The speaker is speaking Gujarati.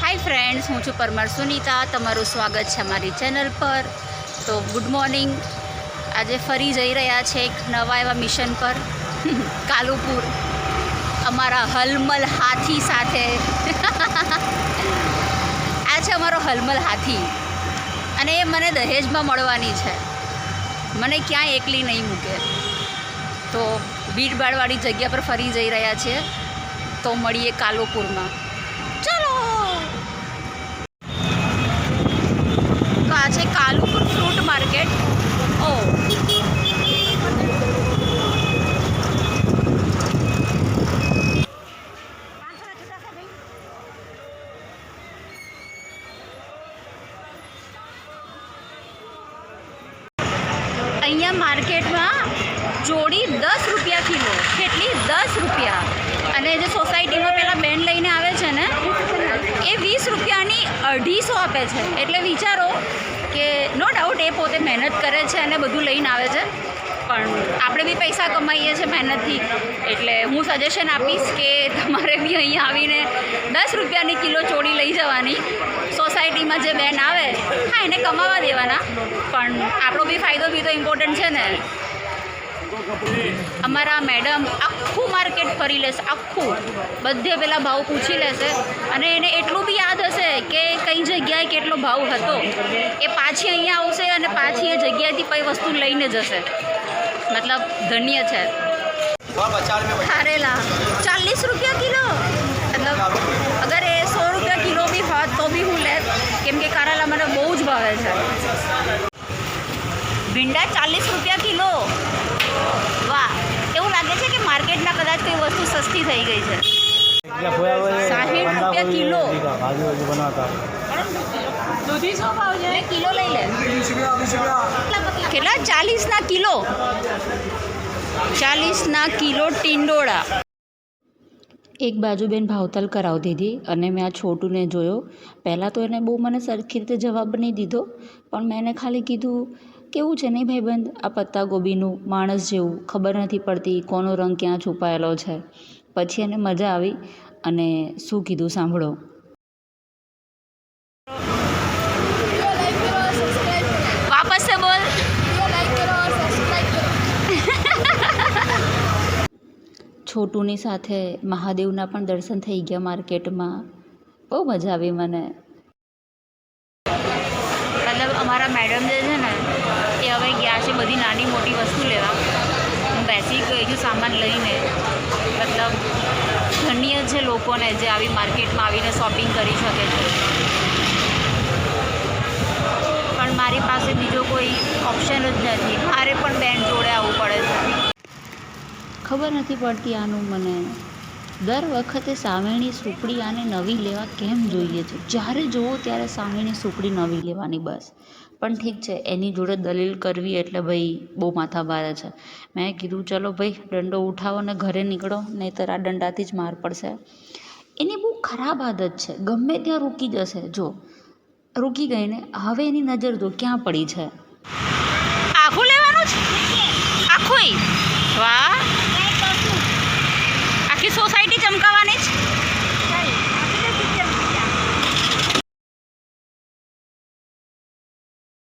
હાય ફ્રેન્ડ્સ, હું છું પરમાર સુનીતા. તમારું સ્વાગત છે અમારી ચેનલ પર. તો ગુડ મોર્નિંગ. આજે ફરી જઈ રહ્યા છે એક નવા એવા મિશન પર કાલુપુર, અમારા હલમલ હાથી સાથે. આ છે અમારો હલમલ હાથી અને એ મને દહેજમાં મળવાની છે. મને ક્યાંય એકલી નહીં મૂકે. તો ભીડભાડવાળી જગ્યા પર ફરી જઈ રહ્યા છીએ. તો મળીએ કાલુપુરમાં. ચલો. તો આ છે કાલુપુર ફ્રૂટ માર્કેટ. ઓ અહીંયા માર્કેટમાં જોડી 10 રૂપિયા કિલો. કેટલી? 10 રૂપિયા. અને જે સોસાયટીમાં પેલા બેન લઈને આવે છે ને, એ 20 રૂપિયાની 250 આપે છે. એટલે વિચારો કે નો ડાઉટ એ પોતે મહેનત કરે છે અને બધું લઈને આવે છે, પણ આપણે બી પૈસા કમાઈએ છીએ મહેનતથી. એટલે હું સજેશન આપીશ કે તમારે બી અહીંયા આવીને 10 રૂપિયાની કિલો ચોળી લઈ જવાની. સોસાયટીમાં જે બેન આવે, હા, એને કમાવા દેવાના, પણ આપણો બી ફાયદો બી તો ઇમ્પોર્ટન્ટ છે ને. અમારા મેડમ આખું માર્કેટ ફરી લેશે, આખું. બધે પેલા ભાવ પૂછી લેશે અને એને એટલું બી યાદ હશે કે કઈ જગ્યાએ કેટલો ભાવ હતો. એ પાછી અહીંયા આવશે અને પાછી એ જગ્યાએથી કઈ વસ્તુ લઈને જશે. મતલબ ધન્ય છે. ખારેલા 40 રૂપિયા કિલો. મતલબ અગર એ 100 રૂપિયા કિલો બી હોત તો બી હું લેત, કેમ કે કારેલા મને બહુ જ ભાવે છે. ભીંડા 40 રૂપિયા કિલો. વાહ, એવું લાગે છે કે માર્કેટમાં કદાચ કોઈ વસ્તુ સસ્તી થઈ ગઈ છે. 60 રૂપિયા કિલો. કિલો લઈ લે. કેટલા? 40ના કિલો. 40ના કિલો ટીંડોળા. એક બાજુ બેન ભાવતાલ કરાવતી હતી અને મેં આ છોટુને જોયો. પહેલાં તો એને બહુ મને સરખી રીતે જવાબ નહીં દીધો, પણ મેં એને ખાલી કીધું, કેવું છે નહીં ભાઈબંધ આ પત્તા ગોબીનું? માણસ જેવું, ખબર નથી પડતી કોનો રંગ ક્યાં છુપાયેલો છે. પછી એને મજા આવી અને શું કીધું સાંભળો. વાપસ से बोल. છોટુની સાથે મહાદેવના પણ દર્શન થઈ ગયા માર્કેટમાં. બહુ મજા આવી મને. મતલબ અમારા મેડમ જે છે ને, એ હવે ગયા છે બધી નાની મોટી વસ્તુ લેવા. હું બેસી ગઈ છું સામાન લઈને. મતલબ ધન્ય છે લોકોને જે આવી માર્કેટમાં આવીને શોપિંગ કરી શકે છે. પણ મારી પાસે બીજો કોઈ ઓપ્શન જ નથી. મારે પણ બેન જોડે આવવું પડે છે. ખબર નથી પડતી આનું મને. દર વખતે સામેણી સુપડી આને નવી લેવા કેમ જોઈએ છે? જ્યારે જુઓ ત્યારે સામેણી સુપડી નવી લેવાની બસ. પણ ઠીક છે, એની જોડે દલીલ કરવી એટલે ભાઈ બહુ માથાભારે છે. મેં કીધું ચલો ભાઈ દંડો ઉઠાવો ને ઘરે નીકળો, નહીંતર આ દંડાથી જ માર પડશે. એની બહુ ખરાબ આદત છે, ગમે ત્યાં રૂકી જશે. જો રૂકી ગઈ ને, હવે એની નજર જો ક્યાં પડી છે.